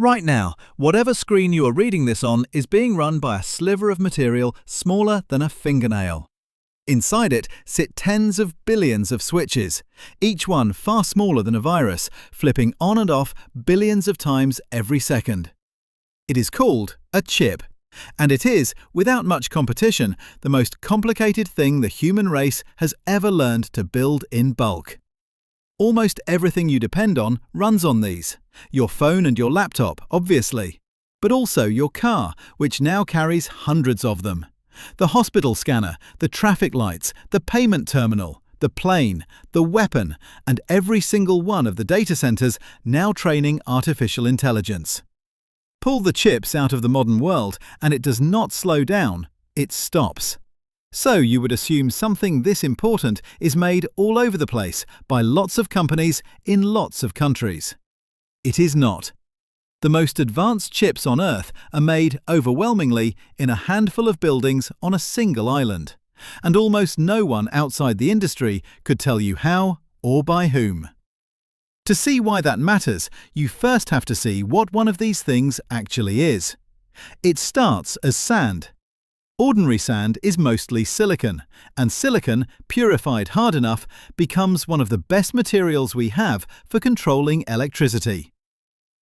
Right now, whatever screen you are reading this on is being run by a sliver of material smaller than a fingernail. Inside it sit tens of billions of switches, each one far smaller than a virus, flipping on and off billions of times every second. It is called a chip, and it is, without much competition, the most complicated thing the human race has ever learned to build in bulk. Almost everything you depend on runs on these. Your phone and your laptop, obviously, but also your car, which now carries hundreds of them. The hospital scanner, the traffic lights, the payment terminal, the plane, the weapon, and every single one of the data centers now training artificial intelligence. Pull the chips out of the modern world and it does not slow down, it stops. So you would assume something this important is made all over the place by lots of companies in lots of countries. It is not. The most advanced chips on Earth are made overwhelmingly in a handful of buildings on a single island, and almost no one outside the industry could tell you how or by whom. To see why that matters, you first have to see what one of these things actually is. It starts as sand. Ordinary sand is mostly silicon, and silicon, purified hard enough, becomes one of the best materials we have for controlling electricity.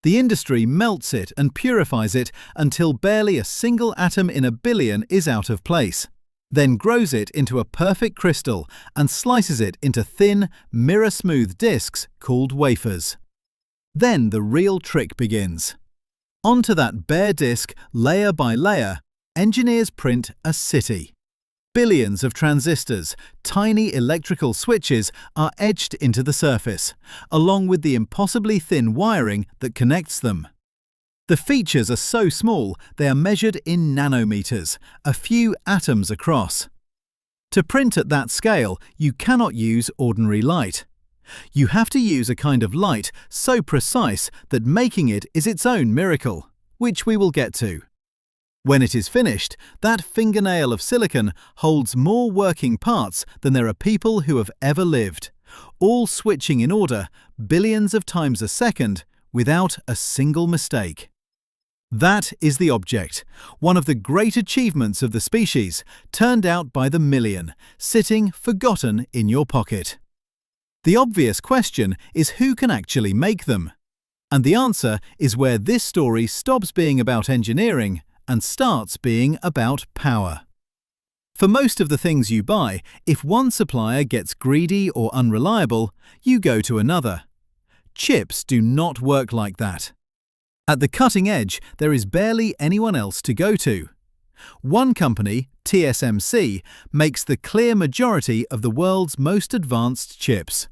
The industry melts it and purifies it until barely a single atom in a billion is out of place, then grows it into a perfect crystal and slices it into thin, mirror-smooth discs called wafers. Then the real trick begins. Onto that bare disc, layer by layer, engineers print a city. Billions of transistors, tiny electrical switches, are etched into the surface, along with the impossibly thin wiring that connects them. The features are so small they are measured in nanometers, a few atoms across. To print at that scale, you cannot use ordinary light. You have to use a kind of light so precise that making it is its own miracle, which we will get to. When it is finished, that fingernail of silicon holds more working parts than there are people who have ever lived, all switching in order, billions of times a second, without a single mistake. That is the object, one of the great achievements of the species, turned out by the million, sitting forgotten in your pocket. The obvious question is who can actually make them? And the answer is where this story stops being about engineering and starts being about power. For most of the things you buy, if one supplier gets greedy or unreliable, you go to another. Chips do not work like that. At the cutting edge, there is barely anyone else to go to. One company, TSMC, makes the clear majority of the world's most advanced chips.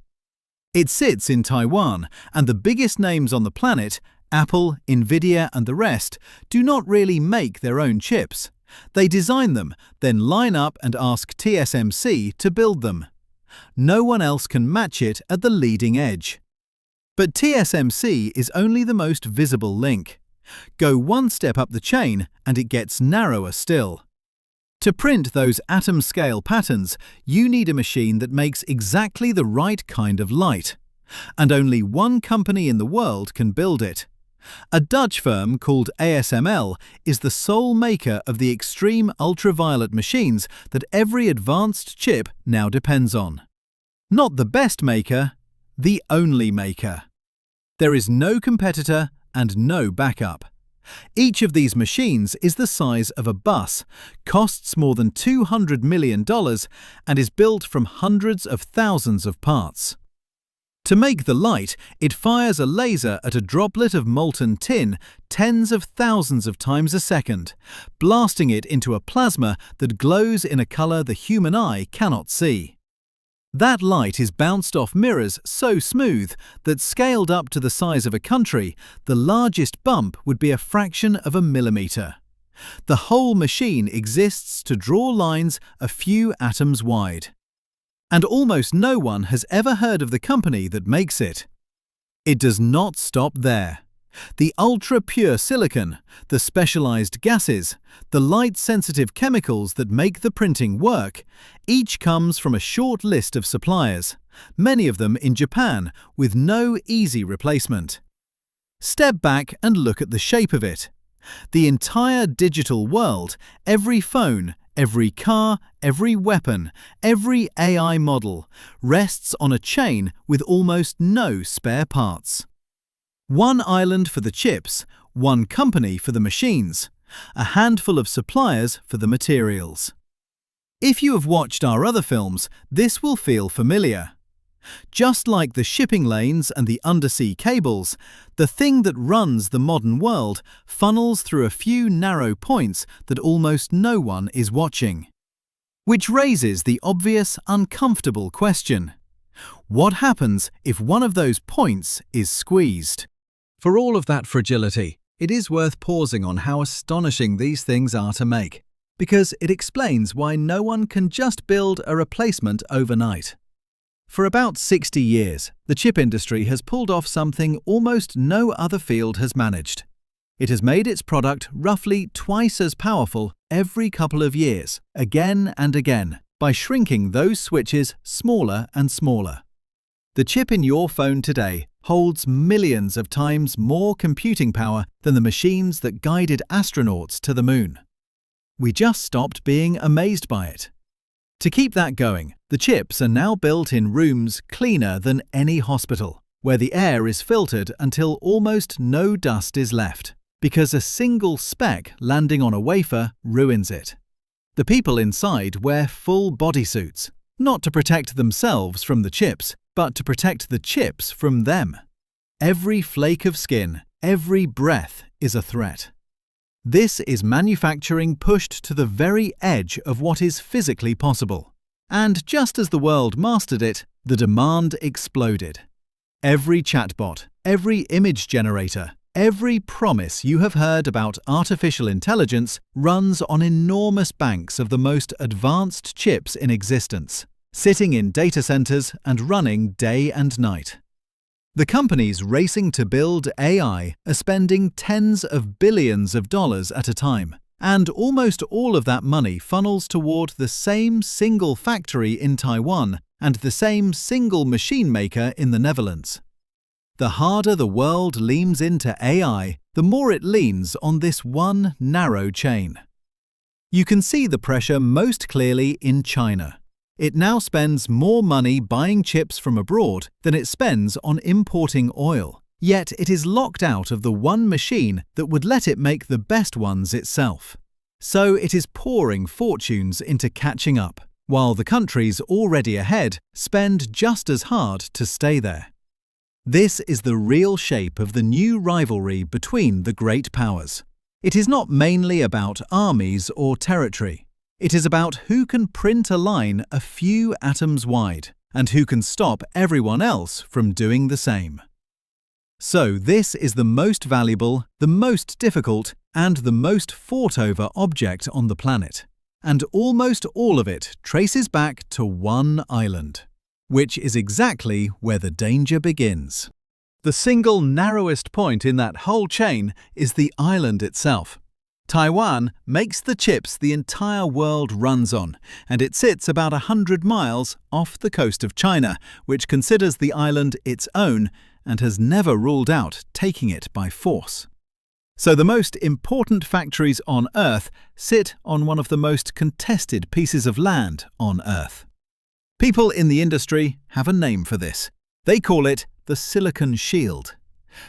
It sits in Taiwan, and the biggest names on the planet, Apple, Nvidia and the rest, do not really make their own chips. They design them, then line up and ask TSMC to build them. No one else can match it at the leading edge. But TSMC is only the most visible link. Go one step up the chain and it gets narrower still. To print those atom-scale patterns, you need a machine that makes exactly the right kind of light. And only one company in the world can build it. A Dutch firm called ASML is the sole maker of the extreme ultraviolet machines that every advanced chip now depends on. Not the best maker, the only maker. There is no competitor and no backup. Each of these machines is the size of a bus, costs more than $200 million, and is built from hundreds of thousands of parts. To make the light, it fires a laser at a droplet of molten tin tens of thousands of times a second, blasting it into a plasma that glows in a color the human eye cannot see. That light is bounced off mirrors so smooth that, scaled up to the size of a country, the largest bump would be a fraction of a millimeter. The whole machine exists to draw lines a few atoms wide. And almost no one has ever heard of the company that makes it. It does not stop there. The ultra-pure silicon, the specialized gases, the light-sensitive chemicals that make the printing work, each comes from a short list of suppliers, many of them in Japan, with no easy replacement. Step back and look at the shape of it. The entire digital world, every phone, every car, every weapon, every AI model, rests on a chain with almost no spare parts. One island for the chips, one company for the machines, a handful of suppliers for the materials. If you have watched our other films, this will feel familiar. Just like the shipping lanes and the undersea cables, the thing that runs the modern world funnels through a few narrow points that almost no one is watching. Which raises the obvious, uncomfortable question: what happens if one of those points is squeezed? For all of that fragility, it is worth pausing on how astonishing these things are to make, because it explains why no one can just build a replacement overnight. For about 60 years, the chip industry has pulled off something almost no other field has managed. It has made its product roughly twice as powerful every couple of years, again and again, by shrinking those switches smaller and smaller. The chip in your phone today holds millions of times more computing power than the machines that guided astronauts to the moon. We just stopped being amazed by it. To keep that going, the chips are now built in rooms cleaner than any hospital, where the air is filtered until almost no dust is left, because a single speck landing on a wafer ruins it. The people inside wear full bodysuits, not to protect themselves from the chips, but to protect the chips from them. Every flake of skin, every breath is a threat. This is manufacturing pushed to the very edge of what is physically possible. And just as the world mastered it, the demand exploded. Every chatbot, every image generator, every promise you have heard about artificial intelligence runs on enormous banks of the most advanced chips in existence, sitting in data centers and running day and night. The companies racing to build AI are spending tens of billions of dollars at a time, and almost all of that money funnels toward the same single factory in Taiwan and the same single machine maker in the Netherlands. The harder the world leans into AI, the more it leans on this one narrow chain. You can see the pressure most clearly in China. It now spends more money buying chips from abroad than it spends on importing oil, yet it is locked out of the one machine that would let it make the best ones itself. So it is pouring fortunes into catching up, while the countries already ahead spend just as hard to stay there. This is the real shape of the new rivalry between the great powers. It is not mainly about armies or territory. It is about who can print a line a few atoms wide, and who can stop everyone else from doing the same. So this is the most valuable, the most difficult, and the most fought-over object on the planet. And almost all of it traces back to one island, which is exactly where the danger begins. The single narrowest point in that whole chain is the island itself. Taiwan makes the chips the entire world runs on, and it sits about 100 miles off the coast of China, which considers the island its own and has never ruled out taking it by force. So the most important factories on Earth sit on one of the most contested pieces of land on Earth. People in the industry have a name for this. They call it the Silicon Shield.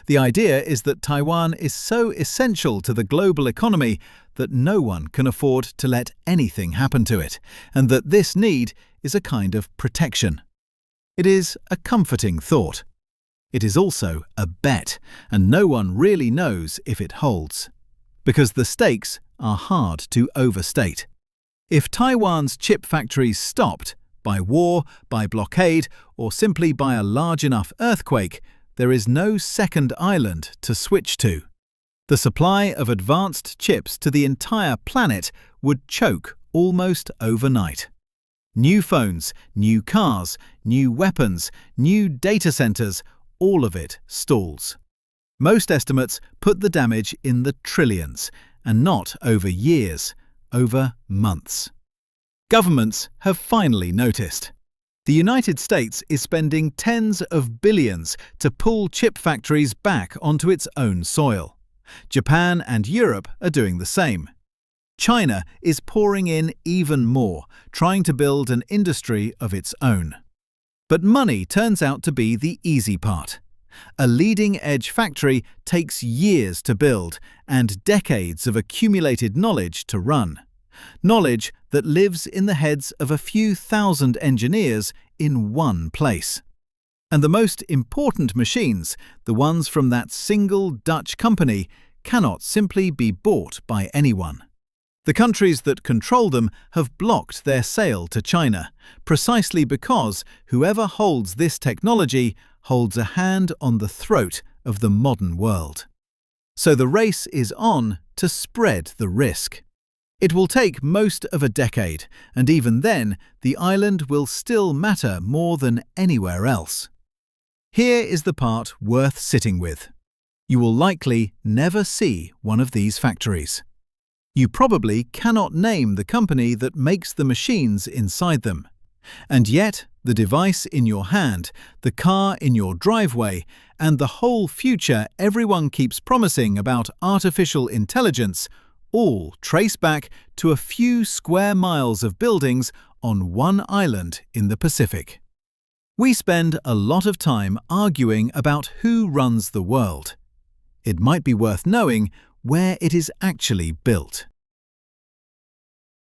The idea is that Taiwan is so essential to the global economy that no one can afford to let anything happen to it, and that this need is a kind of protection. It is a comforting thought. It is also a bet, and no one really knows if it holds, because the stakes are hard to overstate. If Taiwan's chip factories stopped, by war, by blockade, or simply by a large enough earthquake, there is no second island to switch to. The supply of advanced chips to the entire planet would choke almost overnight. New phones, new cars, new weapons, new data centers, all of it stalls. Most estimates put the damage in the trillions, and not over years, over months. Governments have finally noticed. The United States is spending tens of billions to pull chip factories back onto its own soil. Japan and Europe are doing the same. China is pouring in even more, trying to build an industry of its own. But money turns out to be the easy part. A leading-edge factory takes years to build and decades of accumulated knowledge to run. Knowledge that lives in the heads of a few thousand engineers in one place. And the most important machines, the ones from that single Dutch company, cannot simply be bought by anyone. The countries that control them have blocked their sale to China, precisely because whoever holds this technology holds a hand on the throat of the modern world. So the race is on to spread the risk. It will take most of a decade, and even then, the island will still matter more than anywhere else. Here is the part worth sitting with. You will likely never see one of these factories. You probably cannot name the company that makes the machines inside them. And yet, the device in your hand, the car in your driveway, and the whole future everyone keeps promising about artificial intelligence all trace back to a few square miles of buildings on one island in the Pacific. We spend a lot of time arguing about who runs the world. It might be worth knowing where it is actually built.